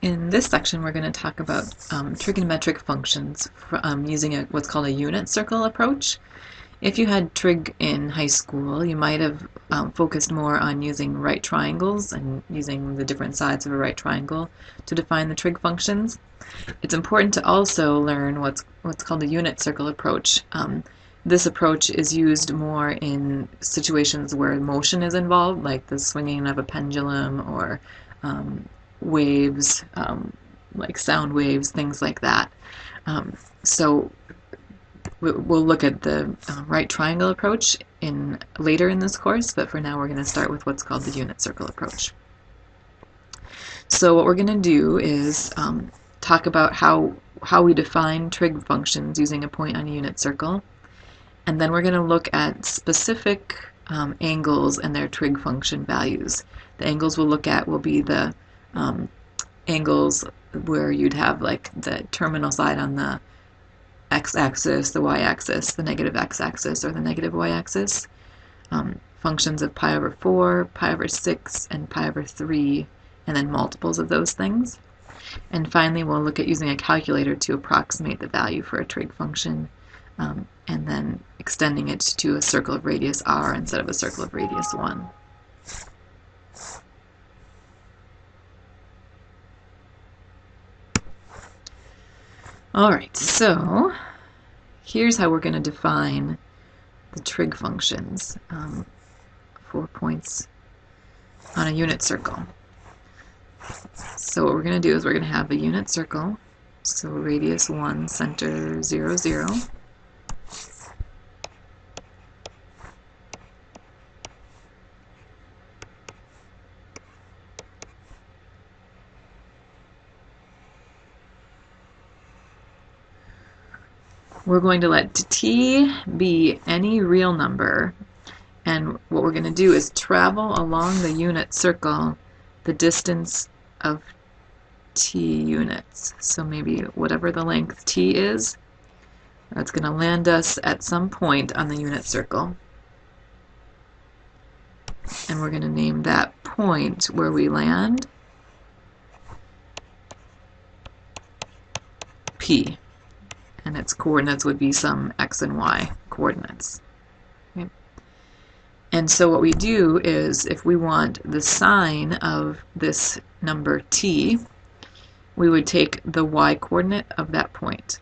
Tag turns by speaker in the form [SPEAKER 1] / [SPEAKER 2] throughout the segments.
[SPEAKER 1] In this section, we're going to talk about trigonometric functions using what's called a unit circle approach. If you had trig in high school, you might have focused more on using right triangles and using the different sides of a right triangle to define the trig functions. It's important to also learn what's called a unit circle approach. This approach is used more in situations where motion is involved, like the swinging of a pendulum or waves, like sound waves, things like that. So we'll look at the right triangle approach later in this course, but for now we're going to start with what's called the unit circle approach. So what we're going to do is talk about how we define trig functions using a point on a unit circle, and then we're going to look at specific angles and their trig function values. The angles we'll look at will be the angles where you'd have like the terminal side on the x-axis, the y-axis, the negative x-axis, or the negative y-axis. Functions of pi over 4, pi over 6, and pi over 3, and then multiples of those things. And finally, we'll look at using a calculator to approximate the value for a trig function, and then extending it to a circle of radius r instead of a circle of radius 1. Alright, so here's how we're going to define the trig functions for points on a unit circle. So what we're going to do is we're going to have a unit circle, so radius 1, center 0, 0. We're going to let t be any real number, and what we're going to do is travel along the unit circle the distance of t units. So maybe whatever the length t is, that's going to land us at some point on the unit circle. And we're going to name that point where we land P. And its coordinates would be some x and y coordinates. Okay. And so what we do is, if we want the sine of this number t, we would take the y coordinate of that point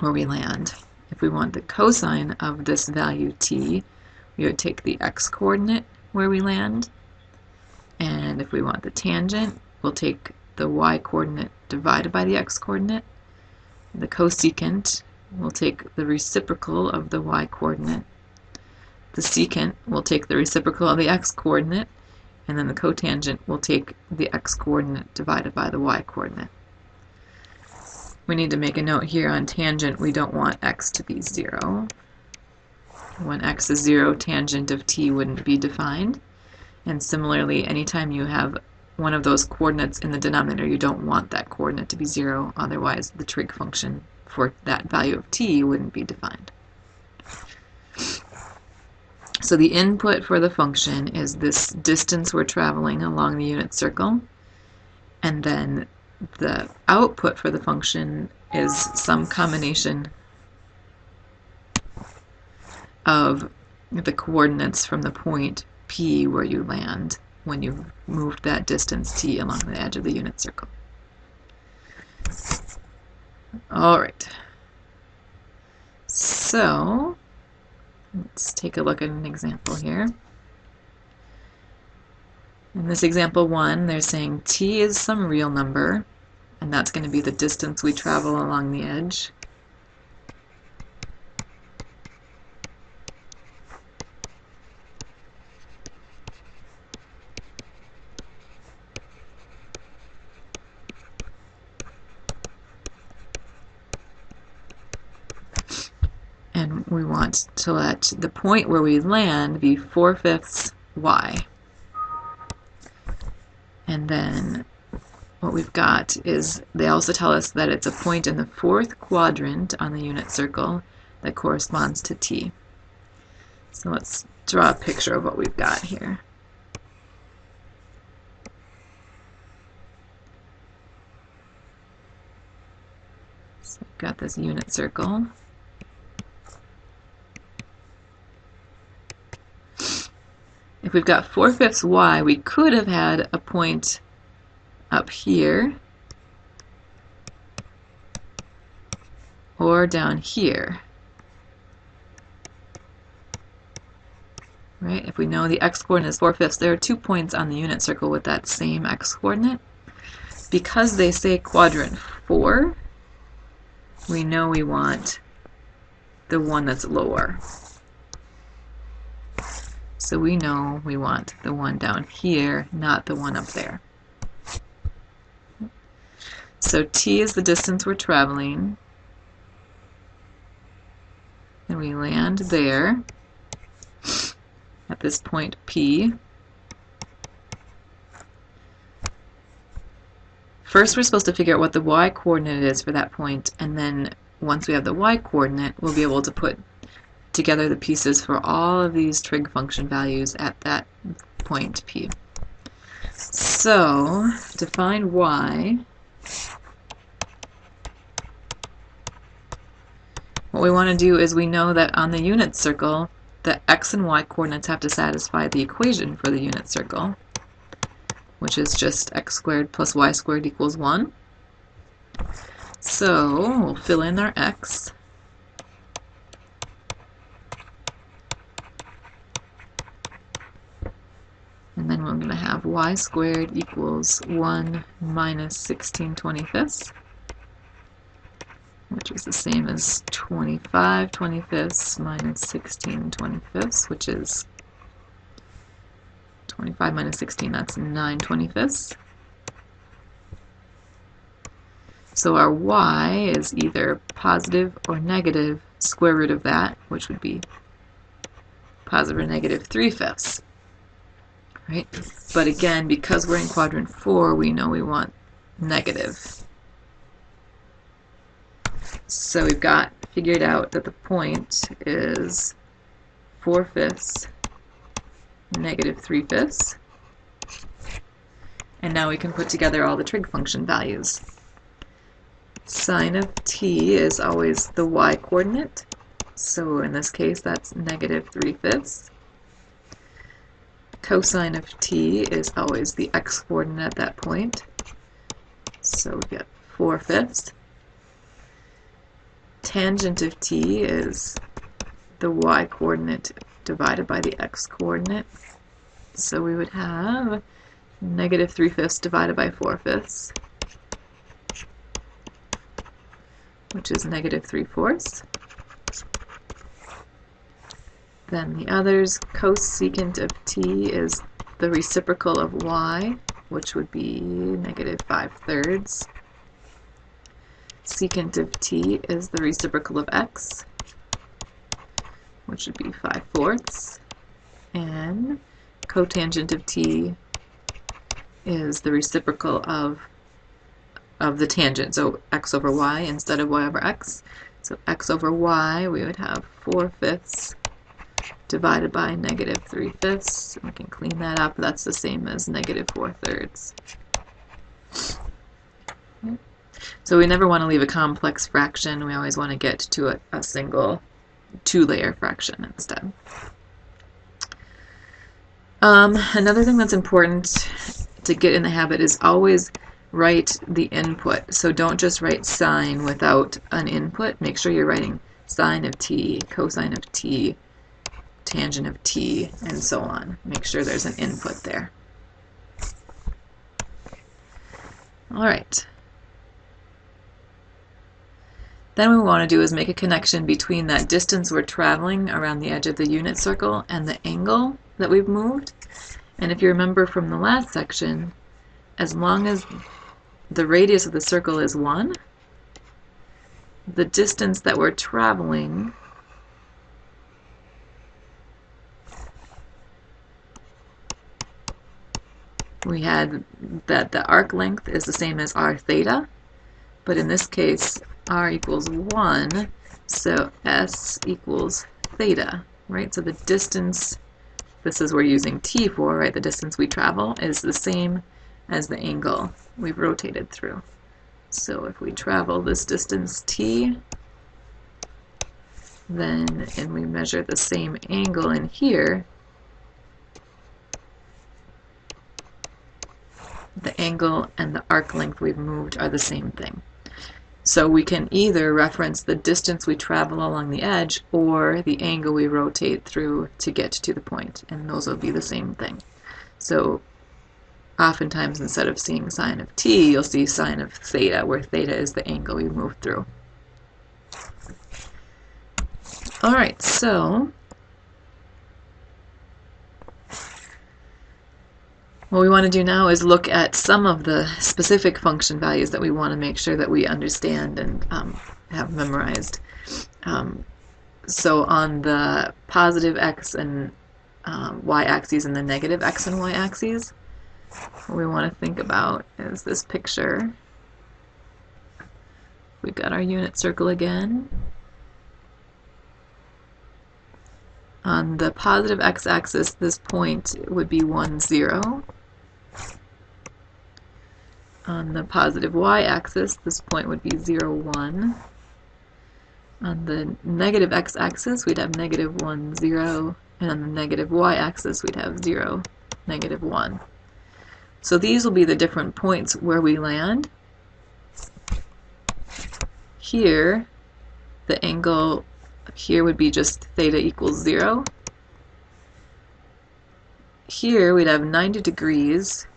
[SPEAKER 1] where we land. If we want the cosine of this value t, we would take the x coordinate where we land. And if we want the tangent, we'll take the y coordinate divided by the x coordinate. The cosecant will take the reciprocal of the y-coordinate. The secant will take the reciprocal of the x-coordinate, and then the cotangent will take the x-coordinate divided by the y-coordinate. We need to make a note here on tangent. We don't want x to be 0. When x is 0, tangent of t wouldn't be defined. And similarly, anytime you have one of those coordinates in the denominator, you don't want that coordinate to be 0, otherwise the trig function for that value of t wouldn't be defined. So the input for the function is this distance we're traveling along the unit circle, and then the output for the function is some combination of the coordinates from the point P where you land when you've moved that distance t along the edge of the unit circle. Alright, so let's take a look at an example here. In this example 1, they're saying t is some real number, and that's going to be the distance we travel along the edge. And we want to let the point where we land be 4/5 y. And then what we've got is, they also tell us that it's a point in the 4th quadrant on the unit circle that corresponds to t. So let's draw a picture of what we've got here. So we've got this unit circle. If we've got 4/5 y, we could have had a point up here or down here. Right? If we know the x-coordinate is 4/5, there are 2 points on the unit circle with that same x-coordinate. Because they say quadrant 4, we know we want the one that's lower. So we know we want the one down here, not the one up there. So t is the distance we're traveling, and we land there at this point P. First we're supposed to figure out what the y-coordinate is for that point, and then once we have the y-coordinate, we'll be able to put together the pieces for all of these trig function values at that point P. So, to find y, what we want to do is we know that on the unit circle, the x and y coordinates have to satisfy the equation for the unit circle, which is just x squared plus y squared equals 1. So, we'll fill in our x. And then we're going to have y squared equals 1 minus 16/25, which is the same as 25/25 minus 16/25, which is 25 minus 16, that's 9/25. So our y is either positive or negative square root of that, which would be positive or negative 3/5. Right? But again, because we're in quadrant 4, we know we want negative. So we've got figured out that the point is 4/5, negative 3/5. And now we can put together all the trig function values. Sine of t is always the y-coordinate. So in this case, that's negative 3/5. Cosine of t is always the x-coordinate at that point. So we get 4/5. Tangent of t is the y-coordinate divided by the x-coordinate. So we would have negative 3/5 divided by 4/5, which is negative 3/4. Then the others, cosecant of t is the reciprocal of y, which would be negative 5/3. Secant of t is the reciprocal of x, which would be 5/4. And cotangent of t is the reciprocal of the tangent, so x over y instead of y over x. So x over y, we would have 4/5 divided by negative 3/5. We can clean that up. That's the same as negative 4/3. So we never want to leave a complex fraction. We always want to get to a single 2-layer fraction instead. Another thing that's important to get in the habit is always write the input. So don't just write sine without an input. Make sure you're writing sine of t, cosine of t, tangent of t, and so on. Make sure there's an input there. All right. Then what we want to do is make a connection between that distance we're traveling around the edge of the unit circle and the angle that we've moved. And if you remember from the last section, as long as the radius of the circle is 1, the distance that we're traveling we had that the arc length is the same as r theta, but in this case r equals 1, so s equals theta, right? So the distance, this is we're using t for, right? The distance we travel is the same as the angle we've rotated through. So if we travel this distance t, then, and we measure the same angle in here, the angle and the arc length we've moved are the same thing. So we can either reference the distance we travel along the edge or the angle we rotate through to get to the point, and those will be the same thing. So oftentimes instead of seeing sine of t, you'll see sine of theta, where theta is the angle we move through. Alright, so what we want to do now is look at some of the specific function values that we want to make sure that we understand and have memorized. So on the positive x and y axes and the negative x and y axes, what we want to think about is this picture. We've got our unit circle again. On the positive x-axis, this point would be 1, 0. On the positive y-axis, this point would be 0, 1. On the negative x-axis, we'd have negative 1, 0. And on the negative y-axis, we'd have 0, negative 1. So these will be the different points where we land. Here, the angle here would be just theta equals 0. Here we'd have 90 degrees,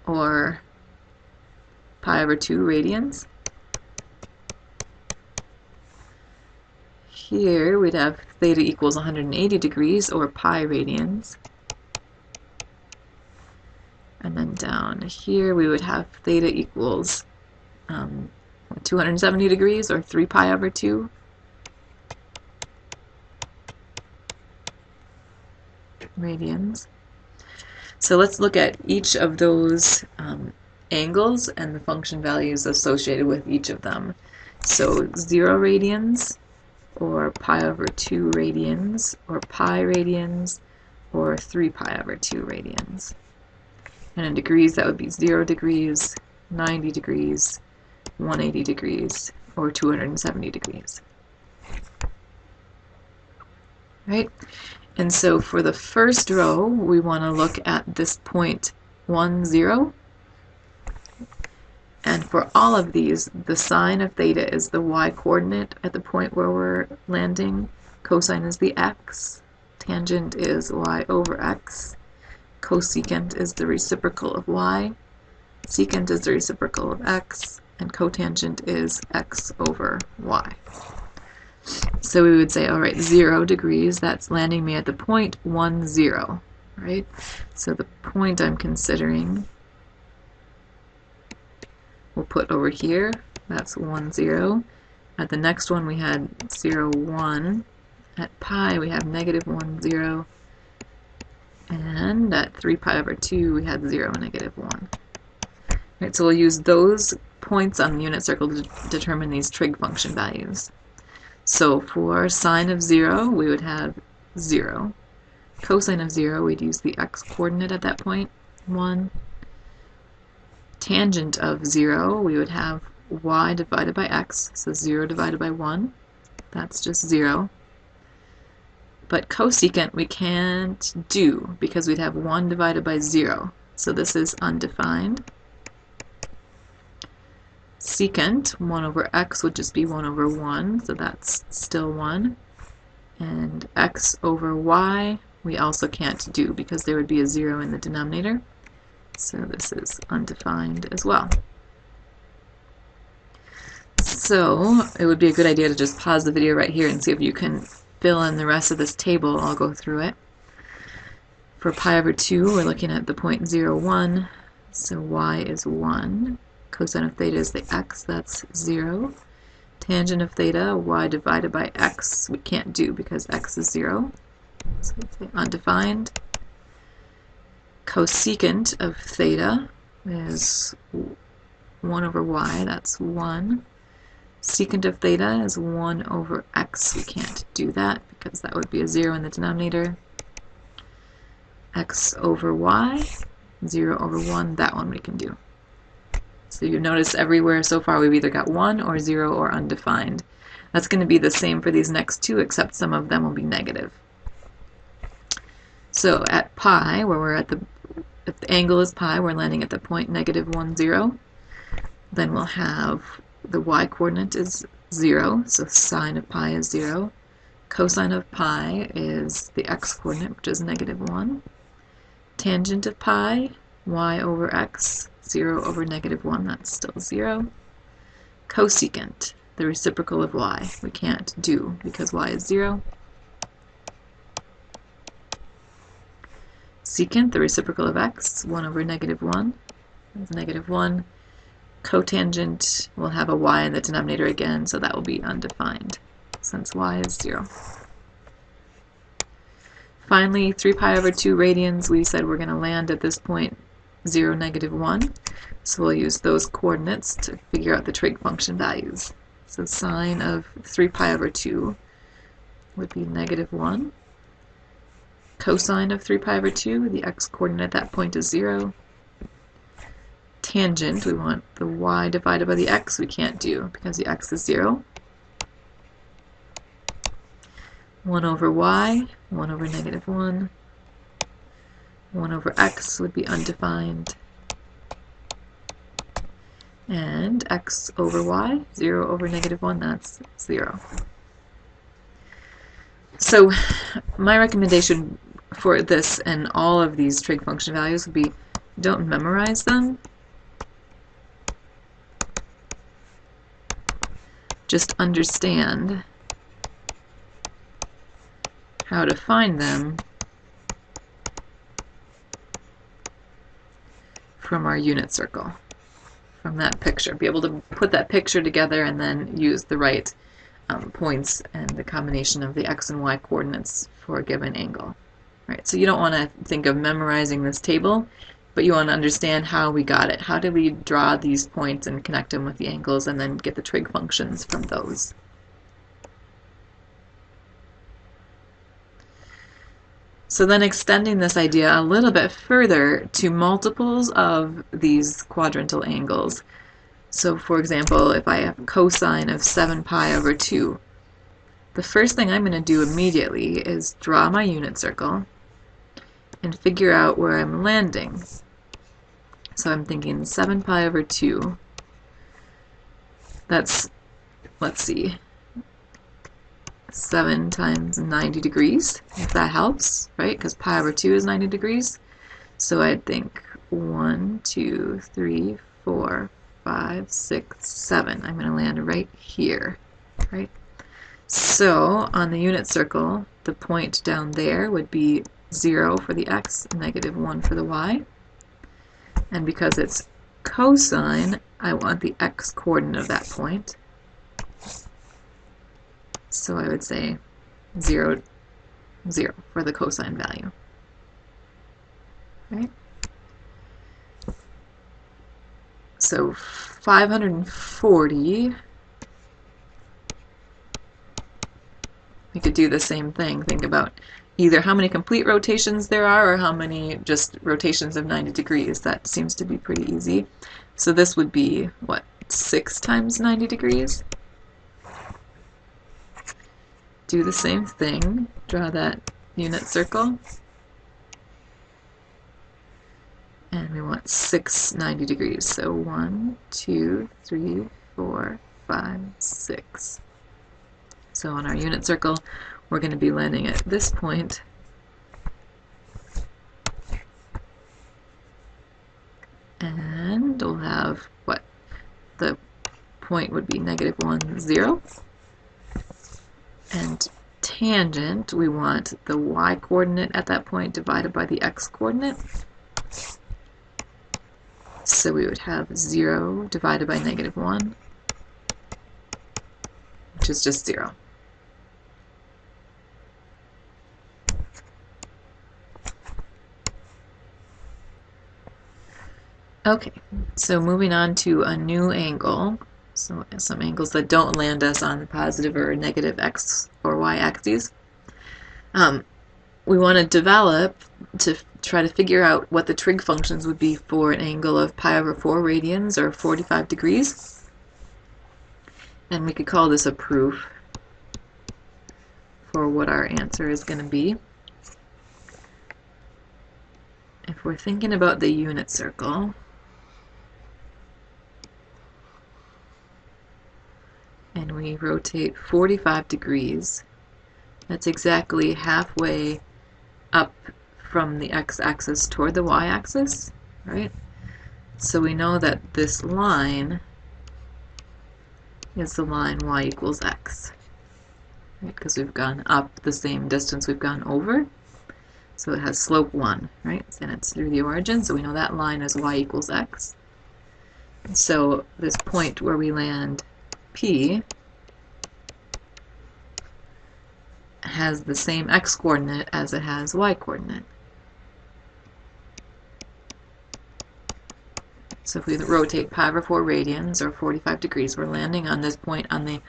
[SPEAKER 1] or pi over 2 radians. Here we'd have theta equals 180 degrees, or pi radians. And then down here we would have theta equals 270 degrees, or 3 pi over 2. Radians. So let's look at each of those angles and the function values associated with each of them. So 0 radians, or pi over 2 radians, or pi radians, or 3 pi over 2 radians. And in degrees, that would be 0 degrees, 90 degrees, 180 degrees, or 270 degrees. Right? And so for the first row, we want to look at this point 1, 0. And for all of these, the sine of theta is the y-coordinate at the point where we're landing. Cosine is the x. Tangent is y over x. Cosecant is the reciprocal of y. Secant is the reciprocal of x. And cotangent is x over y. So we would say, all right, 0 degrees, that's landing me at the point 1, 0, right? So the point I'm considering, we'll put over here, that's 1, 0. At the next one we had 0, 1. At pi we have negative 1, 0. And at 3 pi over 2 we had 0, negative 1. Right, so we'll use those points on the unit circle to determine these trig function values. So for sine of 0, we would have 0. Cosine of 0, we'd use the x-coordinate at that point, 1. Tangent of 0, we would have y divided by x, so 0 divided by 1. That's just 0. But cosecant we can't do because we'd have 1 divided by 0. So this is undefined. Secant, 1 over x would just be 1 over 1, so that's still 1. And x over y we also can't do because there would be a 0 in the denominator. So this is undefined as well. So it would be a good idea to just pause the video right here and see if you can fill in the rest of this table. I'll go through it. For pi over 2, we're looking at the point 0, 1, so y is 1. Cosine of theta is the x, that's 0. Tangent of theta, y divided by x, we can't do because x is 0. So it's undefined. Cosecant of theta is 1 over y, that's 1. Secant of theta is 1 over x, we can't do that because that would be a 0 in the denominator. X over y, 0 over 1, that one we can do. So you notice everywhere so far we've either got 1 or 0 or undefined. That's going to be the same for these next two, except some of them will be negative. So at pi, where we're at if the angle is pi, we're landing at the point -1, 0. Then we'll have the y-coordinate is 0, so sine of pi is 0. Cosine of pi is the x-coordinate, which is -1. Tangent of pi, y over x, 0 over -1, that's still 0. Cosecant, the reciprocal of y, we can't do because y is 0. Secant, the reciprocal of x, 1 over -1, that's -1. Cotangent will have a y in the denominator again, so that will be undefined since y is 0. Finally, 3 pi over 2 radians, we said we're going to land at this point 0, -1. So we'll use those coordinates to figure out the trig function values. So sine of 3 pi over 2 would be -1. Cosine of 3 pi over 2, the x-coordinate at that point is 0. Tangent, we want the y divided by the x, we can't do because the x is 0. 1 over y, 1 over -1. 1 over x would be undefined. And x over y, 0 over -1, that's 0. So my recommendation for this and all of these trig function values would be don't memorize them. Just understand how to find them from our unit circle, from that picture. Be able to put that picture together and then use the right points and the combination of the x and y coordinates for a given angle. Right, so you don't want to think of memorizing this table, but you want to understand how we got it. How did we draw these points and connect them with the angles and then get the trig functions from those? So then extending this idea a little bit further to multiples of these quadrantal angles. So for example, if I have cosine of 7 pi over 2, the first thing I'm going to do immediately is draw my unit circle and figure out where I'm landing. So I'm thinking 7 pi over 2, that's, let's see, 7 times 90 degrees, if that helps, right? Because pi over 2 is 90 degrees. So I'd think 1, 2, 3, 4, 5, 6, 7. I'm going to land right here, right? So on the unit circle, the point down there would be 0 for the x, -1 for the y. And because it's cosine, I want the x-coordinate of that point. So I would say 0, 0 for the cosine value. Right? So 540, we could do the same thing. Think about either how many complete rotations there are or how many just rotations of 90 degrees. That seems to be pretty easy. So this would be, what, 6 times 90 degrees? Do the same thing. Draw that unit circle. And we want 6 90 degrees. So 1, 2, 3, 4, 5, 6. So on our unit circle, we're going to be landing at this point. And we'll have what? The point would be -1, 0. And tangent, we want the y-coordinate at that point divided by the x-coordinate. So we would have 0 divided by -1, which is just 0. Okay, so moving on to a new angle. So some angles that don't land us on the positive or negative x or y axes. we want to develop to try to figure out what the trig functions would be for an angle of pi over 4 radians or 45 degrees. And we could call this a proof for what our answer is going to be. If we're thinking about the unit circle, and we rotate 45 degrees, that's exactly halfway up from the x-axis toward the y-axis, right? So we know that this line is the line y equals x, right? Because we've gone up the same distance we've gone over. So it has slope 1, right? And it's through the origin, so we know that line is y equals x. And so this point where we land P has the same x-coordinate as it has y-coordinate. So if we rotate pi over 4 radians, or 45 degrees, we're landing on this point on the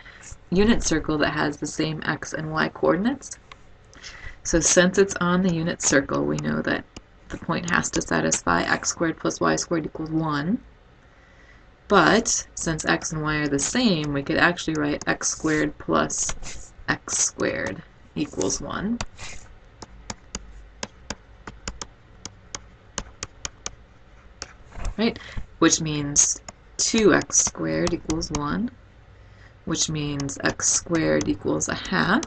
[SPEAKER 1] unit circle that has the same x and y coordinates. So since it's on the unit circle, we know that the point has to satisfy x squared plus y squared equals 1. But since x and y are the same, we could actually write x squared plus x squared equals 1. Right? Which means 2x squared equals 1, which means x squared equals a half,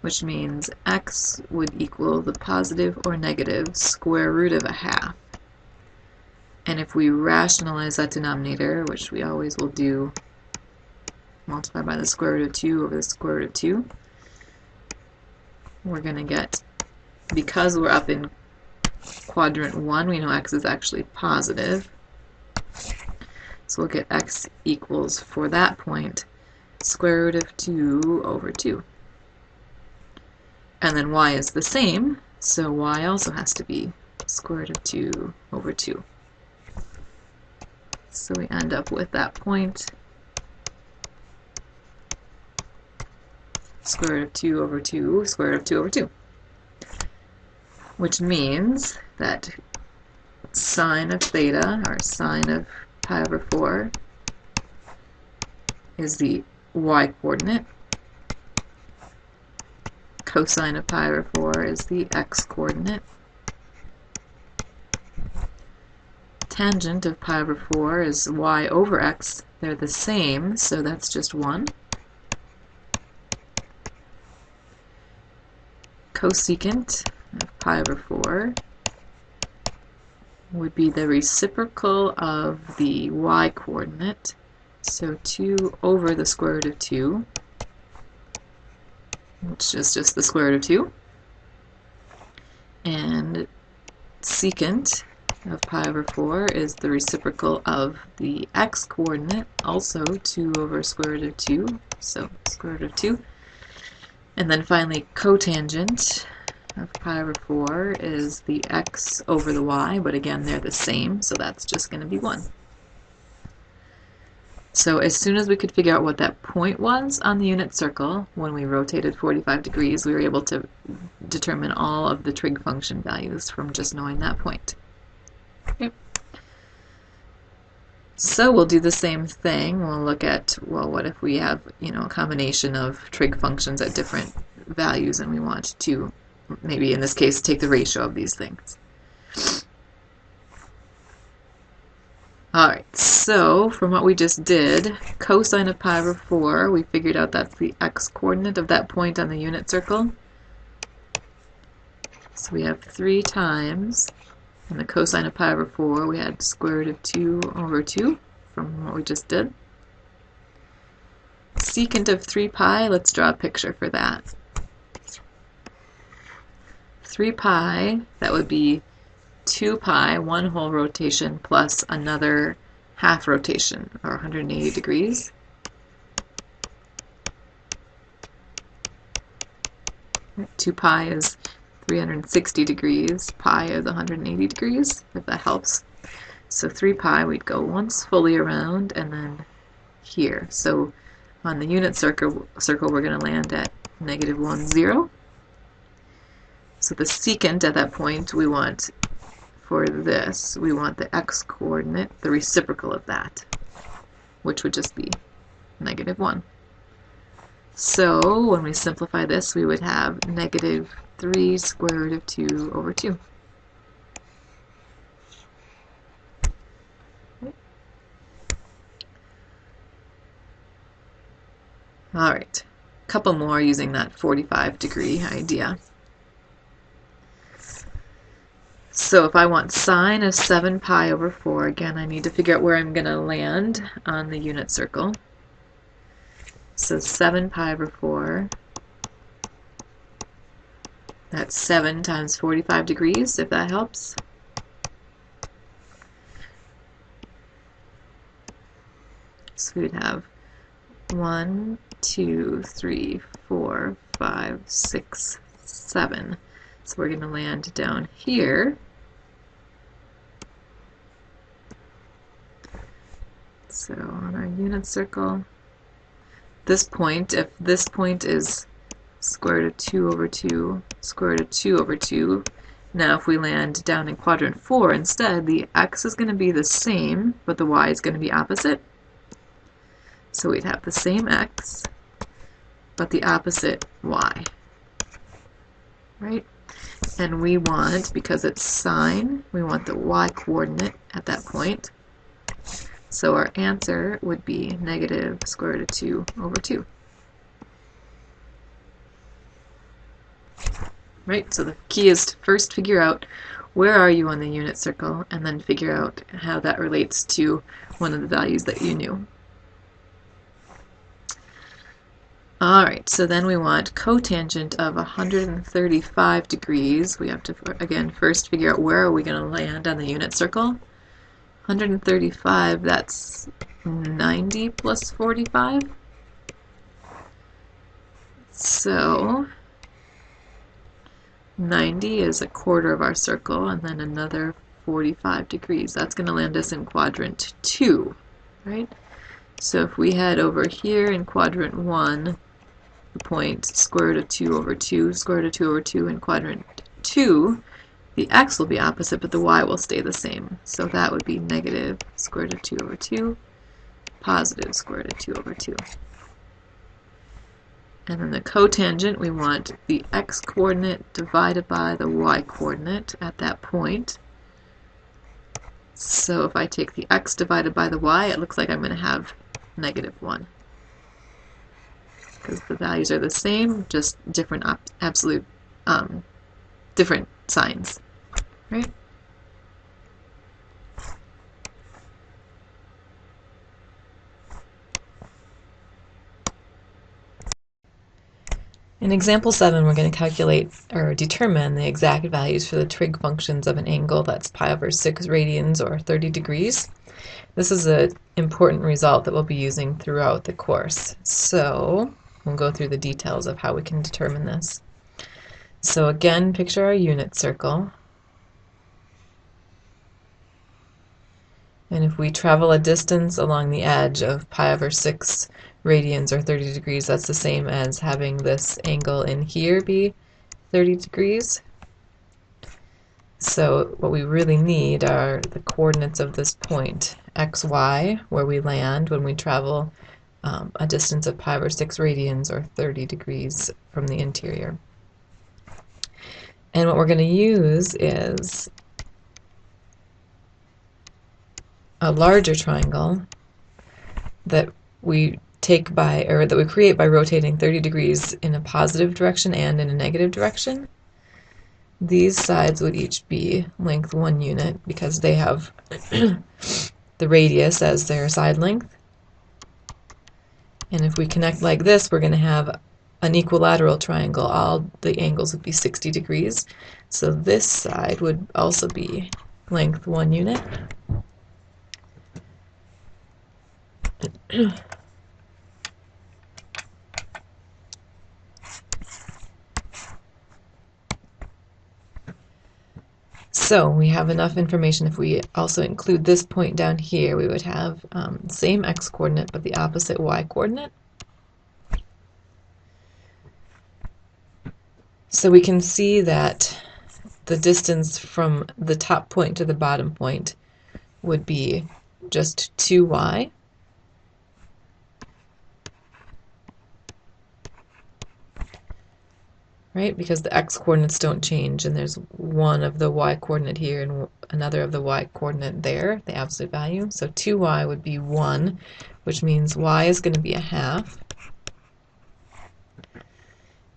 [SPEAKER 1] which means x would equal the positive or negative square root of a half. And if we rationalize that denominator, which we always will do, multiply by the square root of 2 over the square root of 2, we're going to get, because we're up in quadrant 1, we know x is actually positive. So we'll get x equals, for that point, square root of 2 over 2. And then y is the same, so y also has to be square root of 2 over 2. So we end up with that point, square root of 2 over 2, square root of 2 over 2. Which means that sine of theta, or sine of pi over 4, is the y-coordinate. Cosine of pi over 4 is the x-coordinate. Tangent of pi over 4 is y over x. They're the same, so that's just 1. Cosecant of pi over 4 would be the reciprocal of the y-coordinate, so 2 over the square root of 2, which is just the square root of 2. And secant of pi over 4 is the reciprocal of the x-coordinate, also 2 over square root of 2, so square root of 2. And then finally, cotangent of pi over 4 is the x over the y, but again, they're the same, so that's just going to be 1. So as soon as we could figure out what that point was on the unit circle, when we rotated 45 degrees, we were able to determine all of the trig function values from just knowing that point. Okay. So we'll do the same thing. We'll look at, well, what if we have, a combination of trig functions at different values and we want to, maybe in this case, take the ratio of these things. Alright, so from what we just did, cosine of pi over 4, we figured out that's the x-coordinate of that point on the unit circle. So we have 3 times, and the cosine of pi over 4, we had square root of 2 over 2 from what we just did. Secant of 3 pi, let's draw a picture for that. 3 pi, that would be 2 pi, one whole rotation, plus another half rotation, or 180 degrees. Right, 2 pi is 360 degrees, pi is 180 degrees, if that helps. So 3 pi, we'd go once fully around, and then here. So on the unit circle we're going to land at -1, 0. So the secant at that point, we want for this, we want the x-coordinate, the reciprocal of that, which would just be -1. So when we simplify this, we would have -3 square root of 2 over 2. Alright, a couple more using that 45-degree idea. So if I want sine of 7 pi over 4, again, I need to figure out where I'm going to land on the unit circle. So 7 pi over 4, that's 7 times 45 degrees, if that helps. So we'd have 1, 2, 3, 4, 5, 6, 7. So we're going to land down here. So on our unit circle, this point, if this point is square root of 2 over 2, square root of 2 over 2, now if we land down in quadrant 4 instead, the x is going to be the same, but the y is going to be opposite. So we'd have the same x, but the opposite y, right? And we want, because it's sine, we want the y-coordinate at that point. So our answer would be negative square root of 2 over 2. Right? So the key is to first figure out where are you on the unit circle, and then figure out how that relates to one of the values that you knew. Alright, so then we want cotangent of 135 degrees. We have to, again, first figure out where are we going to land on the unit circle. 135, that's 90 plus 45. So 90 is a quarter of our circle, and then another 45 degrees. That's going to land us in quadrant 2, right? So if we had over here in quadrant 1, the point square root of 2 over 2, square root of 2 over 2 in quadrant 2, the x will be opposite, but the y will stay the same. So that would be negative square root of 2 over 2, positive square root of 2 over 2. And then the cotangent, we want the x-coordinate divided by the y-coordinate at that point. So if I take the x divided by the y, it looks like I'm going to have -1. Because the values are the same, just different absolute, different signs, right? In example 7, we're going to calculate or determine the exact values for the trig functions of an angle that's pi over 6 radians or 30 degrees. This is an important result that we'll be using throughout the course. So we'll go through the details of how we can determine this. So again, picture our unit circle. And if we travel a distance along the edge of pi over 6 radians or 30 degrees, that's the same as having this angle in here be 30 degrees. So what we really need are the coordinates of this point, x, y, where we land when we travel a distance of pi over 6 radians or 30 degrees from the interior. And what we're going to use is a larger triangle that we take by, or that we create by rotating 30 degrees in a positive direction and in a negative direction. These sides would each be length 1 unit because they have the radius as their side length. And if we connect like this, we're going to have an equilateral triangle. All the angles would be 60 degrees. So this side would also be length 1 unit. So we have enough information. If we also include this point down here, we would have same x-coordinate but the opposite y-coordinate. So we can see that the distance from the top point to the bottom point would be just 2y. Right? Because the x-coordinates don't change, and there's one of the y-coordinate here and another of the y-coordinate there, the absolute value. So 2y would be 1, which means y is going to be a half.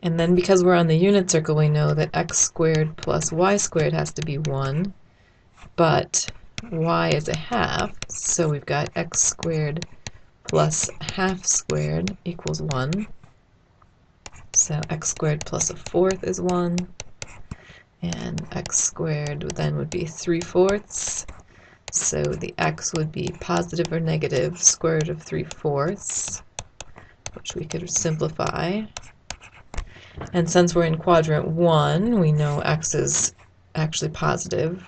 [SPEAKER 1] And then because we're on the unit circle, we know that x squared plus y squared has to be 1, but y is a half, so we've got x squared plus half squared equals 1. So x squared plus a fourth is 1, and x squared then would be 3/4. So the x would be positive or negative square root of 3/4, which we could simplify. And since we're in quadrant 1, we know x is actually positive.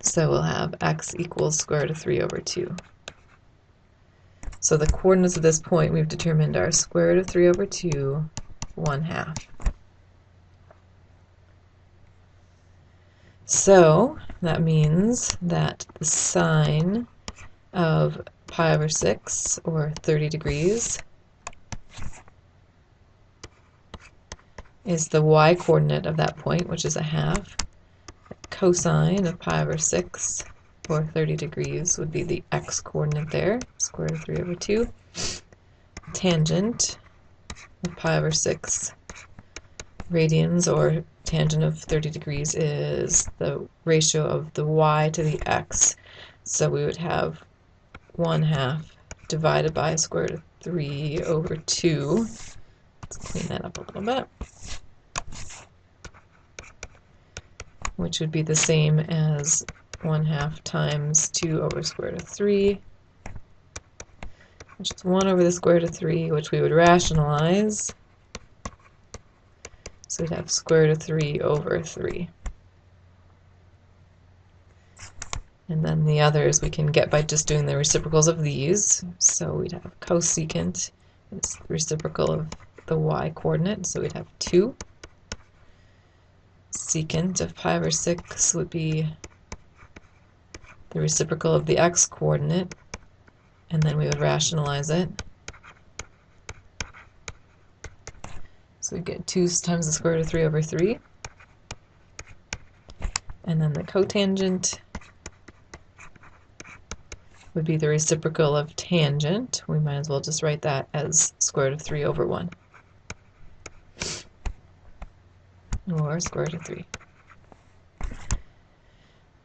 [SPEAKER 1] So we'll have x equals square root of 3 over 2. So the coordinates of this point we've determined are square root of 3 over 2, 1/2. So that means that the sine of pi over 6, or 30 degrees, is the y-coordinate of that point, which is a half. Cosine of pi over 6, or 30 degrees, would be the x-coordinate there, square root of 3 over 2. Tangent of pi over 6 radians, or tangent of 30 degrees, is the ratio of the y to the x. So we would have 1/2 divided by square root of 3 over 2. Let's clean that up a little bit. Which would be the same as 1/2 times 2 over square root of 3, which is 1 over the square root of 3, which we would rationalize. So we'd have square root of 3 over 3. And then the others we can get by just doing the reciprocals of these. So we'd have cosecant is the reciprocal of the y-coordinate, so we'd have 2. Secant of pi over 6 would be the reciprocal of the x-coordinate, and then we would rationalize it. So we get 2 times the square root of 3 over 3. And then the cotangent would be the reciprocal of tangent. We might as well just write that as square root of 3 over 1. Or square root of 3.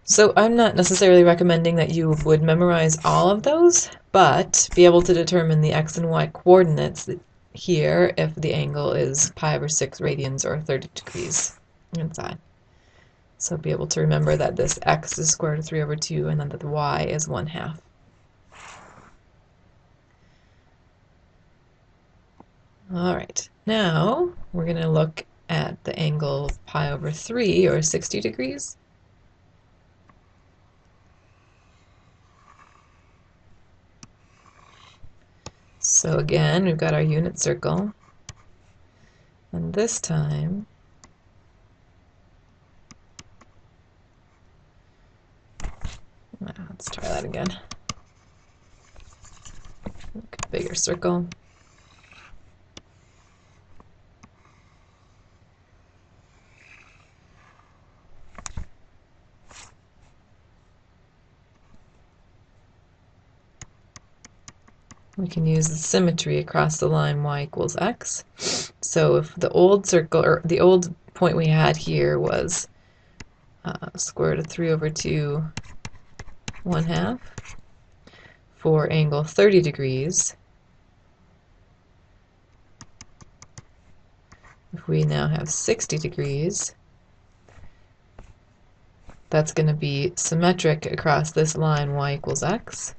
[SPEAKER 1] So I'm not necessarily recommending that you would memorize all of those, but be able to determine the x and y coordinates here if the angle is pi over 6 radians or 30 degrees inside. So be able to remember that this x is square root of 3 over 2 and then that the y is 1/2. Alright, now we're going to look at the angle pi over 3, or 60 degrees. So again, we've got our unit circle, and this time let's try that again. Make a bigger circle. We can use the symmetry across the line y equals x. So if the old circle, or the old point we had here was square root of 3 over 2, 1/2 for angle 30 degrees. If we now have 60 degrees, that's going to be symmetric across this line y equals x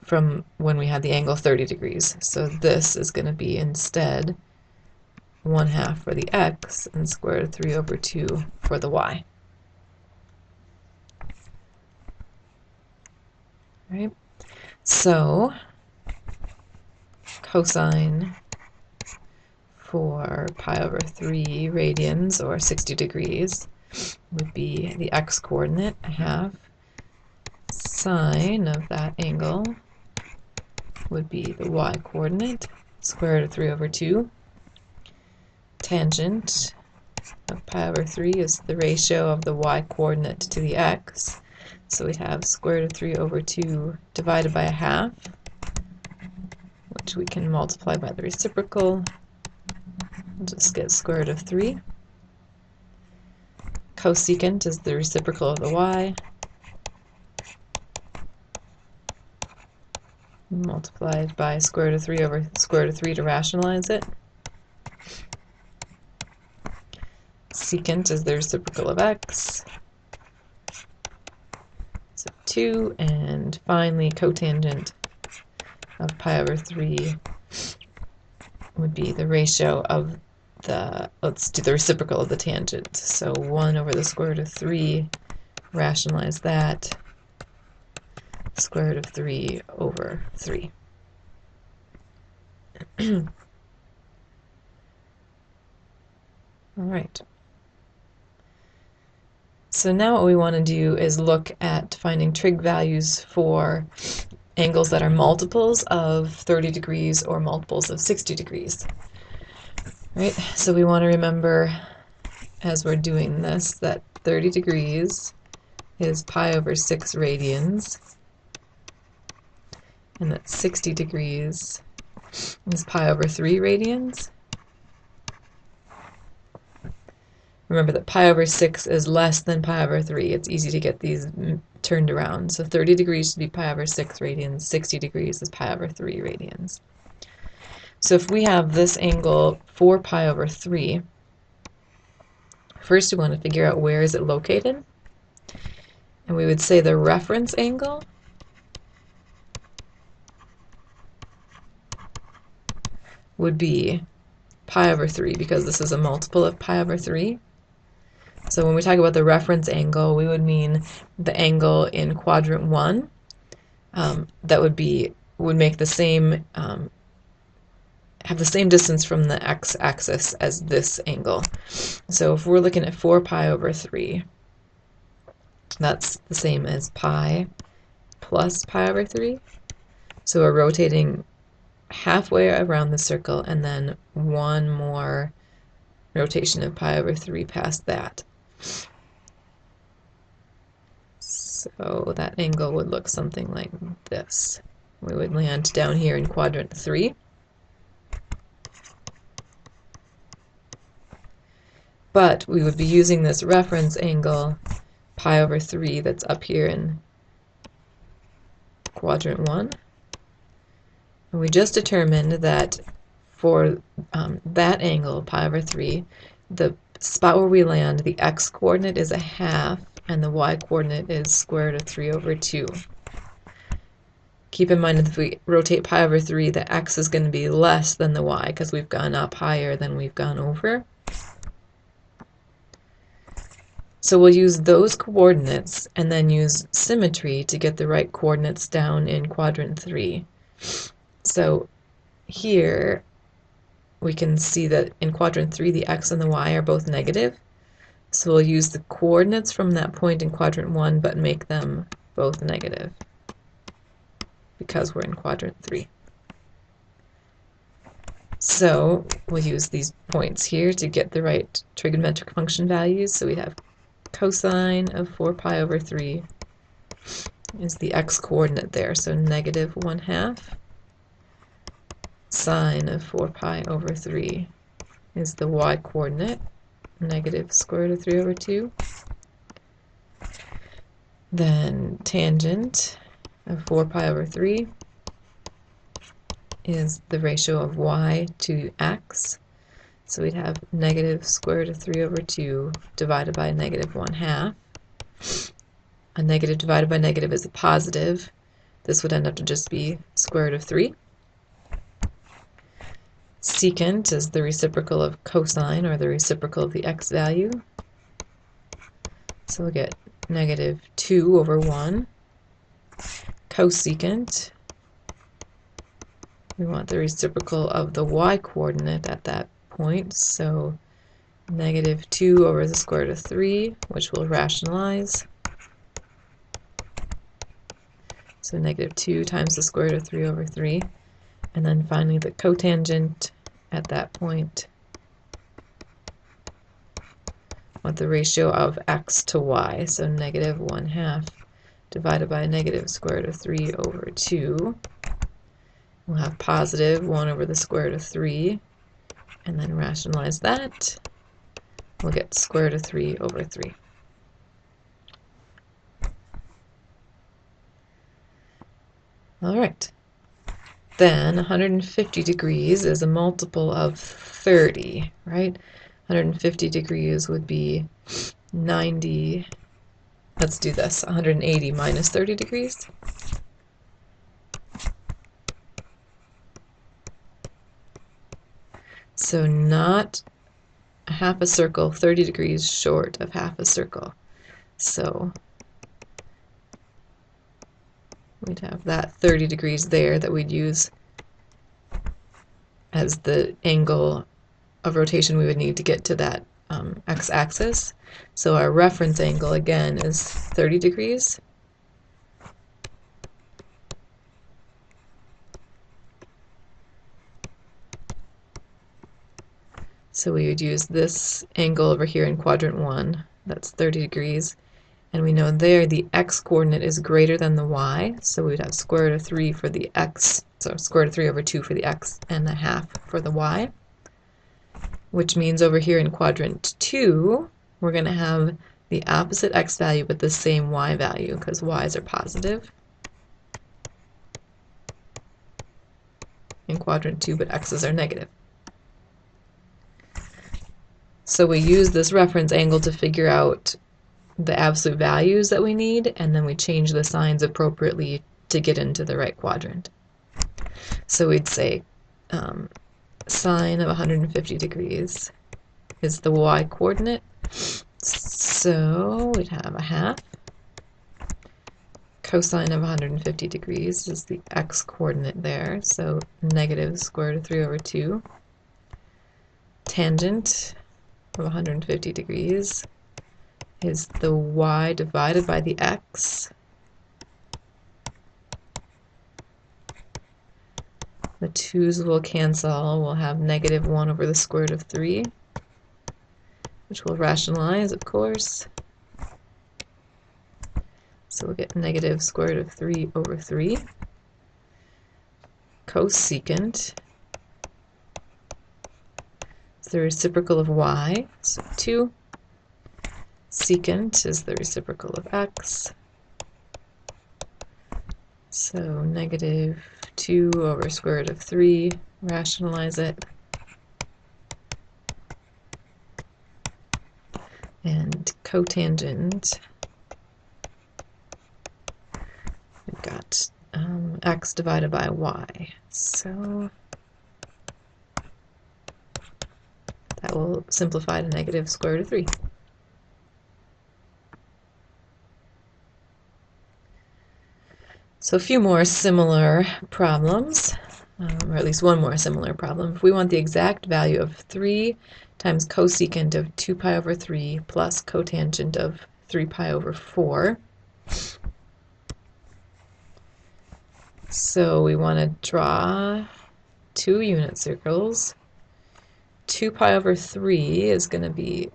[SPEAKER 1] from when we had the angle 30 degrees. So this is going to be instead 1/2 for the x and square root of 3 over 2 for the y. Right? So cosine for pi over 3 radians, or 60 degrees, would be the x-coordinate, half. Sine of that angle would be the y-coordinate, square root of 3 over 2. Tangent of pi over 3 is the ratio of the y-coordinate to the x. So we'd have square root of 3 over 2 divided by a half, which we can multiply by the reciprocal. We'll just get square root of 3. Cosecant is the reciprocal of the y, multiplied by square root of 3 over square root of 3 to rationalize it. Secant is the reciprocal of x, so 2, and finally cotangent of pi over 3 would be the ratio of the, let's do the reciprocal of the tangent, so 1 over the square root of 3, rationalize that, square root of 3 over 3. All right. So now what we want to do is look at finding trig values for angles that are multiples of 30 degrees or multiples of 60 degrees. Right? So we want to remember, as we're doing this, that 30 degrees is pi over 6 radians, and that 60 degrees is pi over 3 radians. Remember that pi over 6 is less than pi over 3. It's easy to get these turned around. So 30 degrees should be pi over 6 radians, 60 degrees is pi over 3 radians. So if we have this angle 4 pi over 3, first we want to figure out where is it located. And we would say the reference angle would be pi over 3, because this is a multiple of pi over 3. So when we talk about the reference angle, we would mean the angle in quadrant 1 that would make the same have the same distance from the x-axis as this angle. So if we're looking at 4 pi over 3, that's the same as pi plus pi over 3. So we're rotating halfway around the circle and then one more rotation of pi over 3 past that. So that angle would look something like this. We would land down here in quadrant 3. But we would be using this reference angle, pi over 3, that's up here in quadrant 1. And we just determined that for that angle, pi over 3, the spot where we land, the x-coordinate is a half, and the y-coordinate is square root of 3 over 2. Keep in mind that if we rotate pi over 3, the x is going to be less than the y, because we've gone up higher than we've gone over. So we'll use those coordinates and then use symmetry to get the right coordinates down in quadrant 3. So here we can see that in quadrant 3 the x and the y are both negative. So we'll use the coordinates from that point in quadrant 1 but make them both negative because we're in quadrant 3. So we'll use these points here to get the right trigonometric function values. So we have cosine of 4 pi over 3 is the x-coordinate there, so negative 1/2. Sine of 4 pi over 3 is the y-coordinate, negative square root of 3 over 2. Then tangent of 4 pi over 3 is the ratio of y to x. So we'd have negative square root of 3 over 2 divided by negative 1/2. A negative divided by negative is a positive. This would end up to just be square root of 3. Secant is the reciprocal of cosine, or the reciprocal of the x value. So we'll get negative 2 over 1. Cosecant We want the reciprocal of the y-coordinate at that point, so negative 2 over the square root of 3, which will rationalize. So negative 2 times the square root of 3 over 3. And then finally the cotangent at that point with the ratio of x to y, so negative 1/2 divided by negative square root of 3 over 2. We'll have positive 1 over the square root of 3, and then rationalize that. We'll get square root of 3 over 3. All right. Then 150 degrees is a multiple of 30, right? 150 degrees would be 90. Let's do this. 180 minus 30 degrees. So not a half a circle, 30 degrees short of half a circle. So we'd have that 30 degrees there that we'd use as the angle of rotation we would need to get to that x-axis. So our reference angle again is 30 degrees. So we would use this angle over here in quadrant 1, that's 30 degrees, and we know there the x-coordinate is greater than the y, so we'd have square root of 3 for the x, so square root of 3 over 2 for the x, and a half for the y, which means over here in quadrant 2, we're going to have the opposite x value but the same y value, because y's are positive in quadrant 2, but x's are negative. So we use this reference angle to figure out the absolute values that we need, and then we change the signs appropriately to get into the right quadrant. So we'd say sine of 150 degrees is the y-coordinate, so we'd have a half. Cosine of 150 degrees is the x-coordinate there, so negative square root of 3 over 2. Tangent of 150 degrees is the y divided by the x. The 2's will cancel. We'll have negative 1 over the square root of 3, which will rationalize, of course. So we'll get negative square root of 3 over 3. Cosecant is the reciprocal of y, so 2. Secant is the reciprocal of x. So negative 2 over square root of 3, rationalize it. And cotangent, we've got x divided by y. So that will simplify to negative square root of 3. So a few more similar problems, or at least one more similar problem. If we want the exact value of 3 times cosecant of 2 pi over 3 plus cotangent of 3 pi over 4, so we want to draw 2 unit circles. 2 pi over 3 is going to be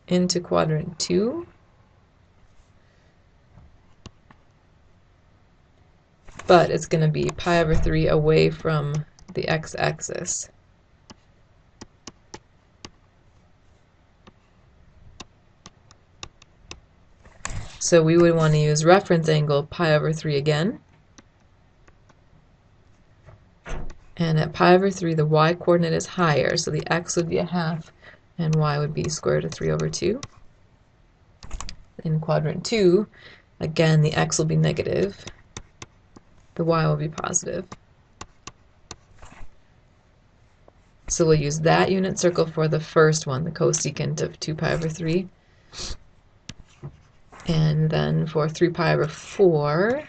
[SPEAKER 1] into quadrant 2. But it's going to be pi over 3 away from the x-axis. So we would want to use reference angle pi over 3 again. And at pi over 3, the y-coordinate is higher, so the x would be a half, and y would be square root of 3 over 2. In quadrant 2, again, the x will be negative. The y will be positive. So we'll use that unit circle for the first one, the cosecant of 2 pi over 3. And then for 3 pi over 4,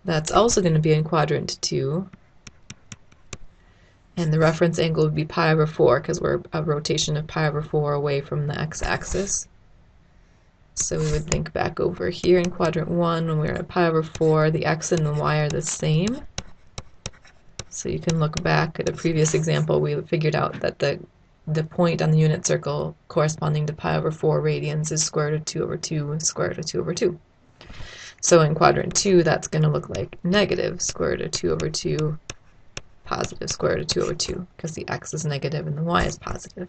[SPEAKER 1] that's also going to be in quadrant 2. And the reference angle would be pi over 4 because we're a rotation of pi over 4 away from the x-axis. So we would think back over here in quadrant 1 when we were at pi over 4, the x and the y are the same. So you can look back at a previous example, we figured out that the point on the unit circle corresponding to pi over 4 radians is square root of 2 over 2 square root of 2 over 2. So in quadrant 2, that's going to look like negative square root of 2 over 2, positive square root of 2 over 2, because the x is negative and the y is positive.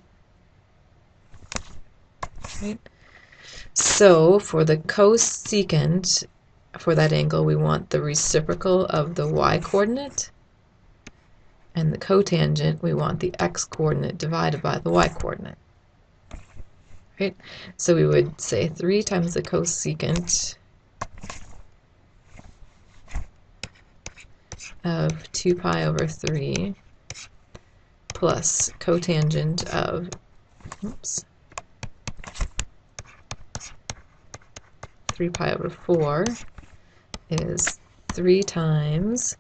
[SPEAKER 1] Right? So for the cosecant for that angle, we want the reciprocal of the y-coordinate, and the cotangent, we want the x-coordinate divided by the y-coordinate. Right? So we would say 3 times the cosecant of 2 pi over 3 plus cotangent of 3 pi over 4 is 3 times,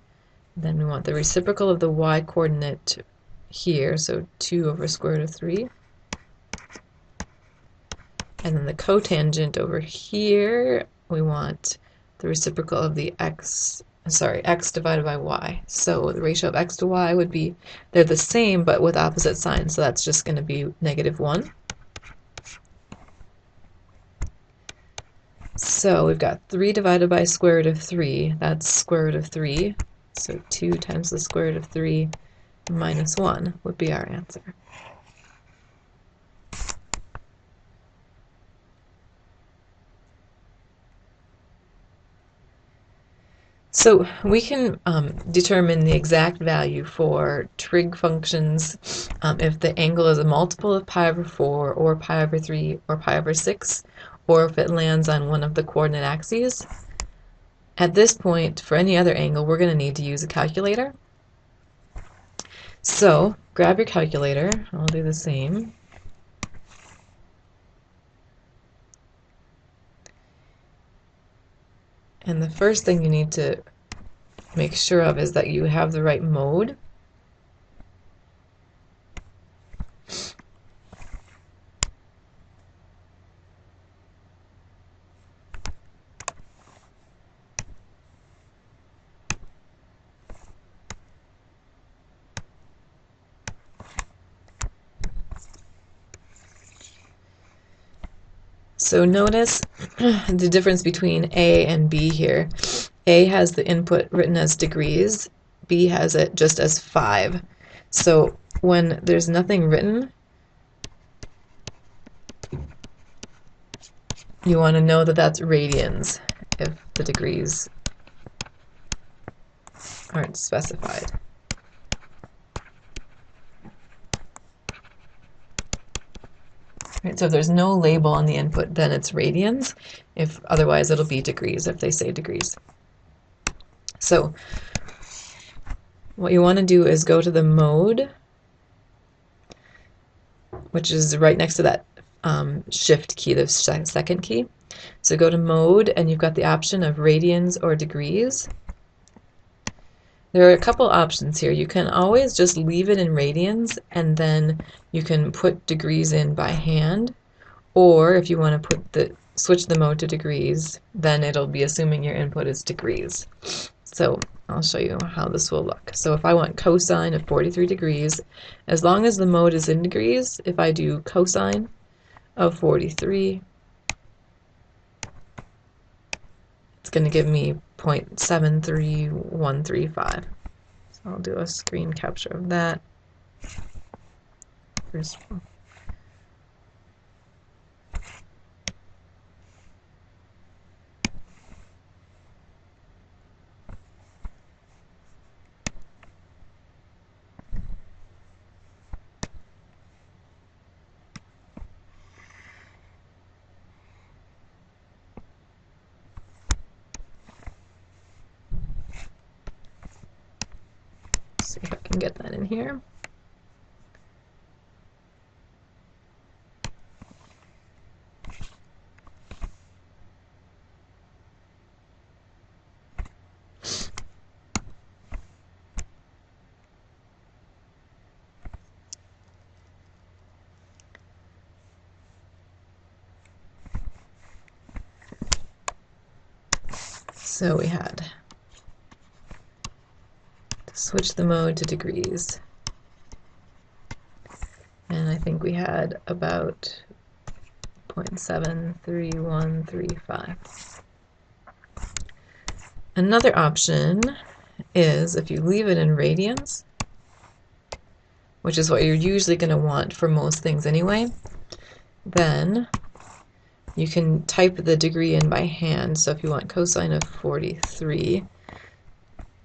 [SPEAKER 1] then we want the reciprocal of the y-coordinate here, so 2 over square root of 3. And then the cotangent over here, we want the reciprocal of the x divided by y. So the ratio of x to y would be, they're the same but with opposite signs, so that's just going to be -1. So we've got 3 divided by square root of 3, that's square root of 3. So 2 times the square root of 3 minus 1 would be our answer. So we can determine the exact value for trig functions if the angle is a multiple of pi over 4 or pi over 3 or pi over 6, or if it lands on one of the coordinate axes. At this point, for any other angle, we're going to need to use a calculator. So grab your calculator. I'll do the same. And the first thing you need to make sure of is that you have the right mode. So notice the difference between A and B here. A has the input written as degrees, B has it just as 5. So when there's nothing written, you want to know that that's radians if the degrees aren't specified. Right, so if there's no label on the input, then it's radians. If otherwise, it'll be degrees if they say degrees. So what you want to do is go to the mode, which is right next to that shift key, the second key. So go to mode, and you've got the option of radians or degrees. There are a couple options here. You can always just leave it in radians, and then you can put degrees in by hand. Or if you want to switch the mode to degrees, then it'll be assuming your input is degrees. So I'll show you how this will look. So if I want cosine of 43 degrees, as long as the mode is in degrees, if I do cosine of 43, it's going to give me 0.73135. So I'll do a screen capture of that. First one. See if I can get that in here. So we had to switch the mode to degrees. And I think we had about 0.73135. Another option is if you leave it in radians, which is what you're usually going to want for most things anyway, then you can type the degree in by hand. So if you want cosine of 43,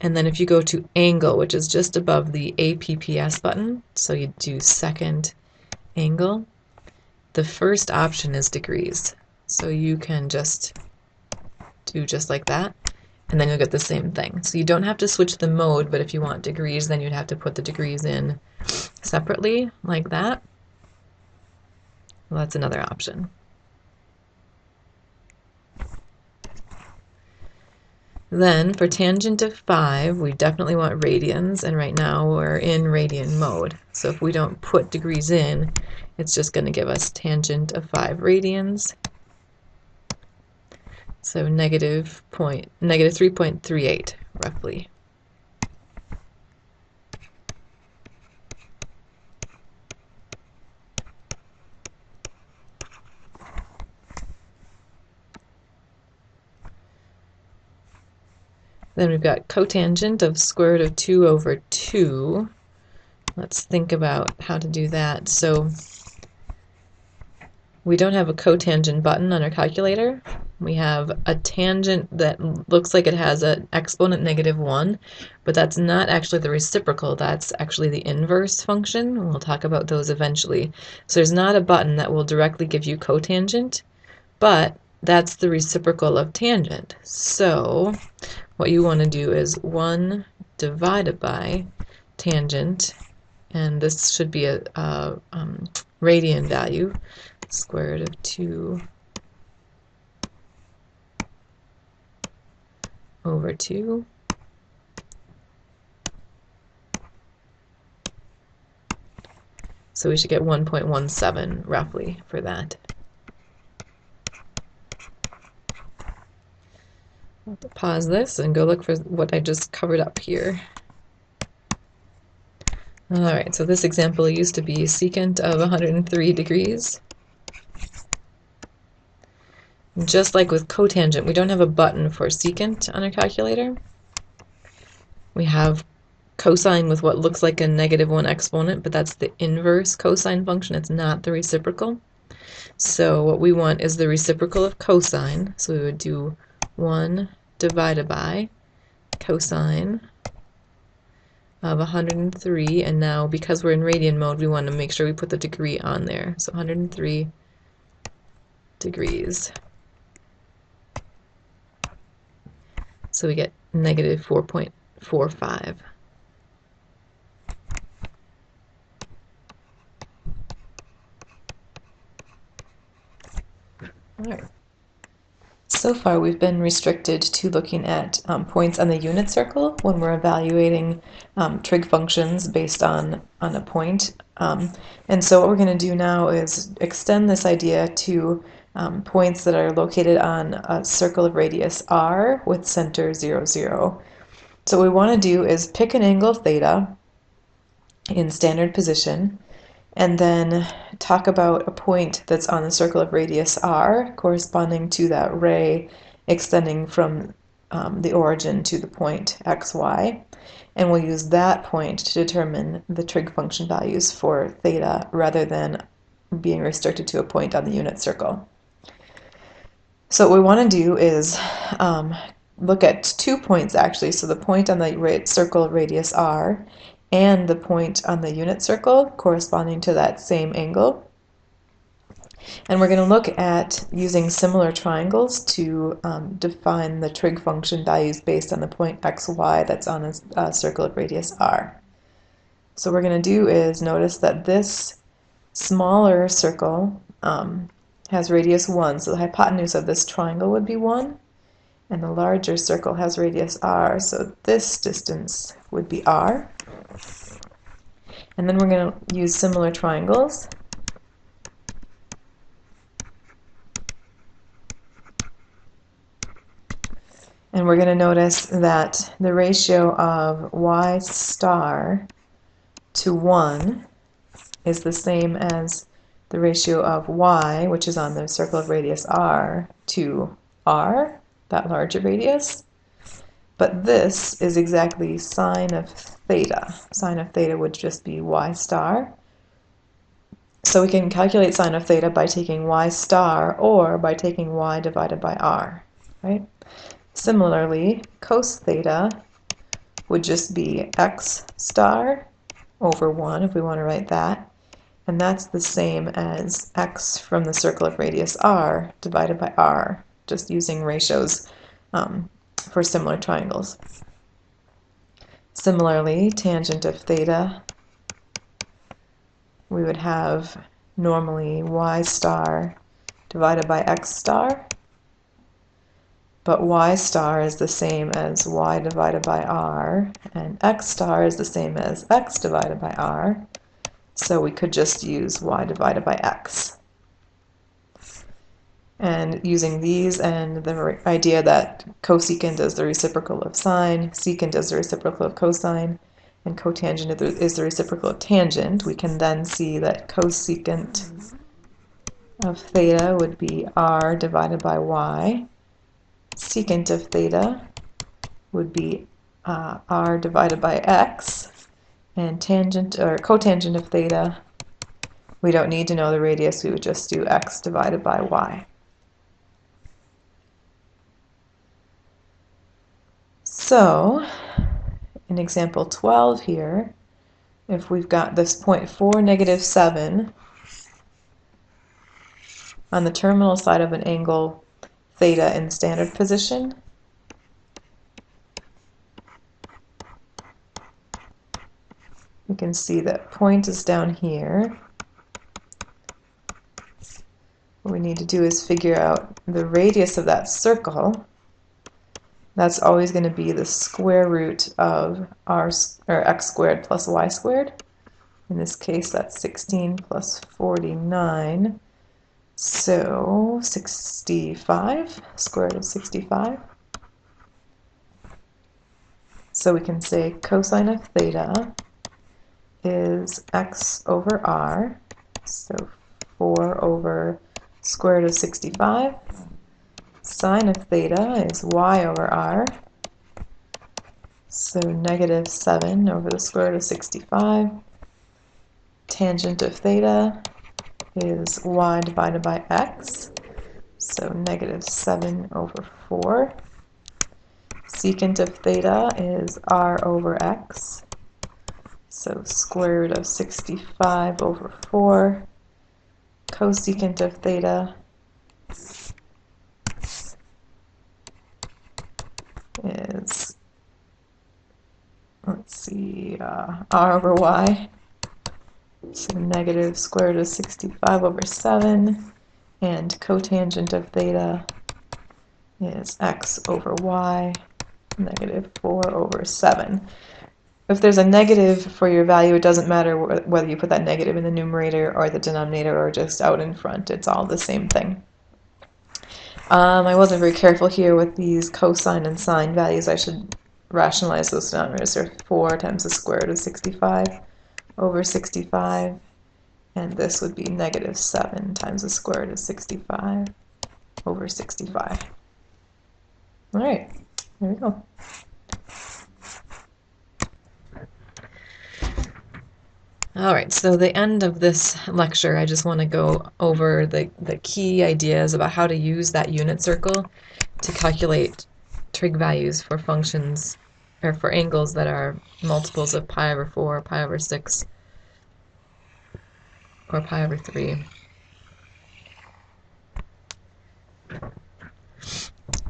[SPEAKER 1] and then if you go to angle, which is just above the APPS button, so you do second angle, the first option is degrees. So you can just do just like that, and then you'll get the same thing. So you don't have to switch the mode, but if you want degrees, then you'd have to put the degrees in separately, like that. Well, that's another option. Then for tangent of 5, we definitely want radians, and right now we're in radian mode. So if we don't put degrees in, it's just going to give us tangent of 5 radians. So negative 3.38 roughly. Then we've got cotangent of square root of 2 over 2. Let's think about how to do that. So we don't have a cotangent button on our calculator. We have a tangent that looks like it has an exponent -1, but that's not actually the reciprocal, that's actually the inverse function. We'll talk about those eventually. So there's not a button that will directly give you cotangent, but that's the reciprocal of tangent. So what you want to do is 1 divided by tangent, and this should be a radian value, square root of 2 over 2. So we should get 1.17 roughly for that. I'll have to pause this and go look for what I just covered up here. Alright, so this example used to be secant of 103 degrees. Just like with cotangent, we don't have a button for secant on our calculator. We have cosine with what looks like a -1 exponent, but that's the inverse cosine function. It's not the reciprocal. So what we want is the reciprocal of cosine. So we would do 1 divided by cosine of 103, and now because we're in radian mode, we want to make sure we put the degree on there. So 103 degrees. So we get -4.45. All right. So far we've been restricted to looking at points on the unit circle when we're evaluating trig functions based on a point. And so what we're going to do now is extend this idea to points that are located on a circle of radius r with center 0, 0. So what we want to do is pick an angle theta in standard position, and then talk about a point that's on the circle of radius r corresponding to that ray extending from the origin to the point xy, and we'll use that point to determine the trig function values for theta rather than being restricted to a point on the unit circle. So what we want to do is look at 2 points actually, so the point on the circle of radius r and the point on the unit circle corresponding to that same angle. And we're going to look at using similar triangles to define the trig function values based on the point xy that's on a circle of radius r. So what we're going to do is notice that this smaller circle has radius 1, so the hypotenuse of this triangle would be 1, and the larger circle has radius r, so this distance would be r. And then we're going to use similar triangles.
[SPEAKER 2] And we're going to notice that the ratio of y star to 1 is the same as the ratio of y, which is on the circle of radius r, to r, that larger radius. But this is exactly sine of theta. Sine of theta would just be y star. So we can calculate sine of theta by taking y star or by taking y divided by r, right? Similarly, cos theta would just be x star over 1 if we want to write that. And that's the same as x from the circle of radius r divided by r, just using ratios for similar triangles. Similarly, tangent of theta, we would have normally y star divided by x star, but y star is the same as y divided by r, and x star is the same as x divided by r, so we could just use y divided by x. And using these and the idea that cosecant is the reciprocal of sine, secant is the reciprocal of cosine, and cotangent is the reciprocal of tangent, we can then see that cosecant of theta would be r divided by y. Secant of theta would be r divided by x. And tangent or cotangent of theta, we don't need to know the radius, we would just do x divided by y. So, in example 12 here, if we've got this point 4, negative 7 on the terminal side of an angle theta in standard position, we can see that point is down here. What we need to do is figure out the radius of that circle. That's always going to be the square root of x squared plus y squared. In this case, that's 16 plus 49. So 65, square root of 65. So we can say cosine of theta is x over r, so 4 over square root of 65. Sine of theta is y over r, so negative 7 over the square root of 65. Tangent of theta is y divided by x, so negative 7 over 4. Secant of theta is r over x, so square root of 65 over 4. Cosecant of theta is, r over y, so negative square root of 65 over 7, and cotangent of theta is x over y, negative 4 over 7. If there's a negative for your value, it doesn't matter whether you put that negative in the numerator or the denominator or just out in front. It's all the same thing. I wasn't very careful here with these cosine and sine values. I should rationalize those denominators. They're 4 times the square root of 65 over 65, and this would be negative 7 times the square root of 65 over 65. All right, there we go.
[SPEAKER 1] All right, so the end of this lecture, I just want to go over the key ideas about how to use that unit circle to calculate trig values for functions or for angles that are multiples of pi over 4, pi over 6, or pi over 3.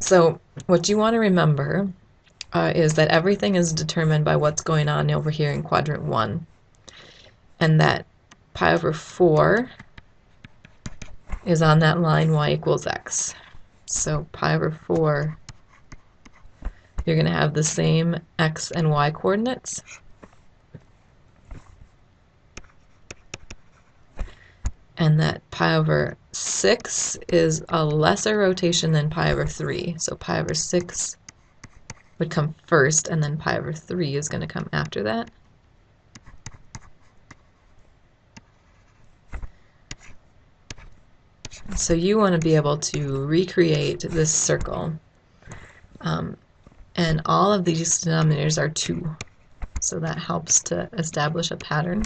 [SPEAKER 1] So what you want to remember is that everything is determined by what's going on over here in quadrant 1. And that pi over 4 is on that line y equals x. So pi over 4, you're going to have the same x and y coordinates. And that pi over 6 is a lesser rotation than pi over 3. So pi over 6 would come first, and then pi over 3 is going to come after that. So you want to be able to recreate this circle. And all of these denominators are 2. So that helps to establish a pattern.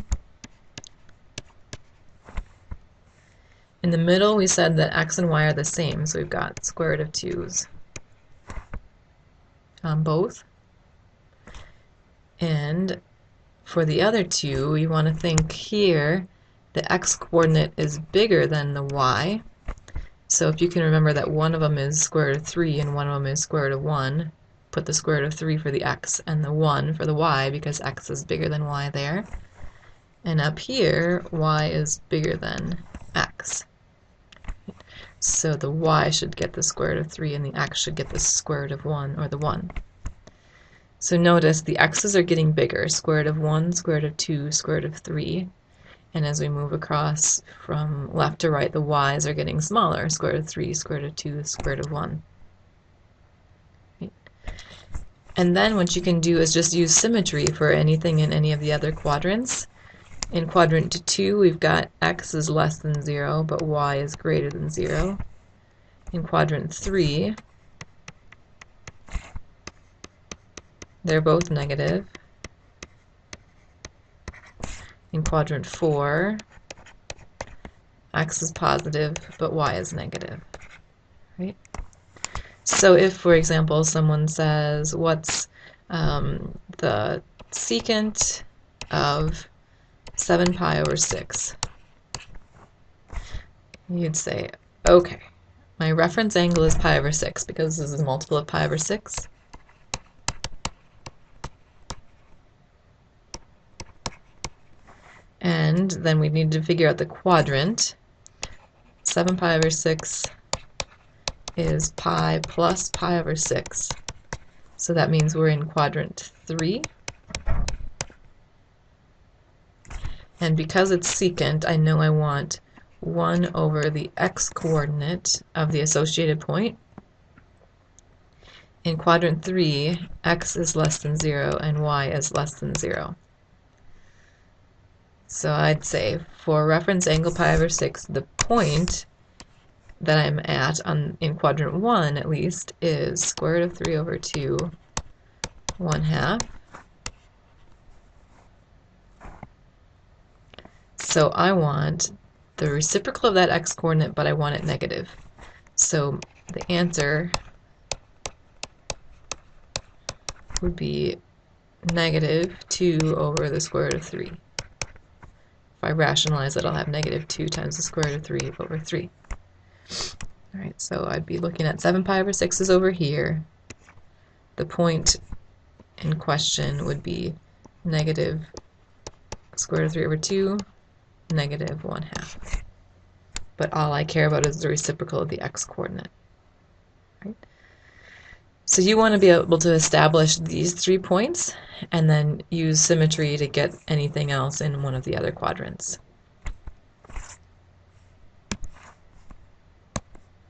[SPEAKER 1] In the middle, we said that x and y are the same, so we've got square root of 2's on both. And for the other two, we want to think here the x-coordinate is bigger than the y. So if you can remember that one of them is square root of 3 and one of them is square root of 1, put the square root of 3 for the x and the 1 for the y, because x is bigger than y there. And up here, y is bigger than x. So the y should get the square root of 3 and the x should get the square root of 1, or the 1. So notice the x's are getting bigger, square root of 1, square root of 2, square root of 3. And as we move across from left to right, the y's are getting smaller, square root of 3, square root of 2, square root of 1. And then what you can do is just use symmetry for anything in any of the other quadrants. In quadrant 2, we've got x is less than 0, but y is greater than 0. In quadrant 3, they're both negative. In quadrant 4, x is positive, but y is negative. Right? So if, for example, someone says, what's the secant of 7 pi over 6? You'd say, okay, my reference angle is pi over 6 because this is a multiple of pi over 6. And then we need to figure out the quadrant. 7 pi over 6 is pi plus pi over 6. So that means we're in quadrant 3. And because it's secant, I know I want 1 over the x-coordinate of the associated point. In quadrant 3, x is less than 0 and y is less than 0. So I'd say for reference angle pi over 6, the point that I'm at in quadrant 1 at least is square root of 3 over 2, 1/2. So I want the reciprocal of that x-coordinate, but I want it negative. So the answer would be negative 2 over the square root of 3. If I rationalize it, I'll have negative 2 times the square root of 3 over 3. Alright, so I'd be looking at 7 pi over 6 is over here. The point in question would be negative square root of 3 over 2, negative 1/2. But all I care about is the reciprocal of the x-coordinate. Right? So you want to be able to establish these 3 points and then use symmetry to get anything else in one of the other quadrants.